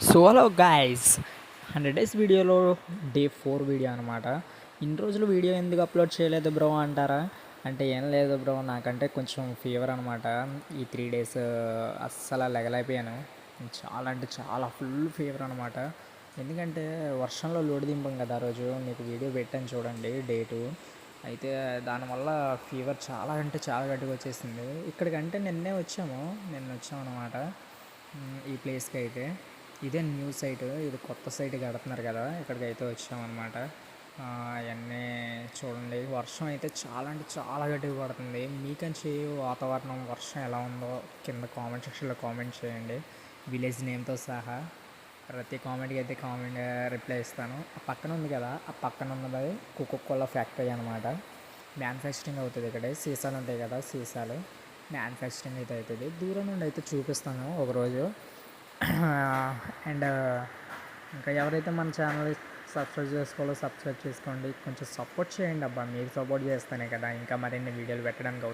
So hello guys, 100 days వీడియోలో day 4 video అనమాట. ఇన్ని రోజులు వీడియో ఎందుకు అప్లోడ్ చేయలేదు బ్రో అంటారా? అంటే ఏం లేదు బ్రో, నాకంటే కొంచెం ఫీవర్ అనమాట. ఈ 3 డేస్ అస్సలు లెగలైపోయాను. చాలా అంటే చాలా ఫుల్ ఫీవర్ అనమాట. ఎందుకంటే వర్షంలో లోడ్ దింపాం కదా ఆ రోజు, మీకు వీడియో పెట్టాను చూడండి డేటు. అయితే దానివల్ల ఫీవర్ చాలా అంటే చాలా గట్టిగా వచ్చేసింది. ఇక్కడికంటే నిన్న వచ్చామన్నమాట. ఈ ప్లేస్కి అయితే ఇదే న్యూ సైట్, ఇది కొత్త సైట్ కడుతున్నారు కదా, ఇక్కడికైతే వచ్చామన్నమాట. అవన్నీ చూడండి. వర్షం అయితే చాలా అంటే చాలా గట్టిగా పడుతుంది. మీకంచి వాతావరణం వర్షం ఎలా ఉందో కింద కామెంట్ సెక్షన్లో కామెంట్ చేయండి, విలేజ్ నేమ్తో సహా. ప్రతి కామెంట్కి అయితే కామెంట్ రిప్లై ఇస్తాను. ఆ పక్కన ఉంది కదా, ఆ పక్కన ఉన్నది కోకోకోలా ఫ్యాక్టరీ అనమాట. మ్యానుఫ్యాక్చరింగ్ అవుతుంది ఇక్కడ. సీసాలు ఉంటాయి కదా, సీసాలు మ్యానుఫ్యాక్చరింగ్ అయితే అవుతుంది. దూరం నుండి అయితే చూపిస్తాను ఒకరోజు. అండ్ ఇంకా ఎవరైతే మన ఛానల్ సబ్స్క్రైబ్ చేసుకోవాలో సబ్స్క్రైబ్ చేసుకోండి. కొంచెం సపోర్ట్ చేయండి అబ్బా, మీరు సపోర్ట్ చేస్తేనే కదా ఇంకా మరిన్ని వీడియోలు పెట్టడానికి అవుతుంది.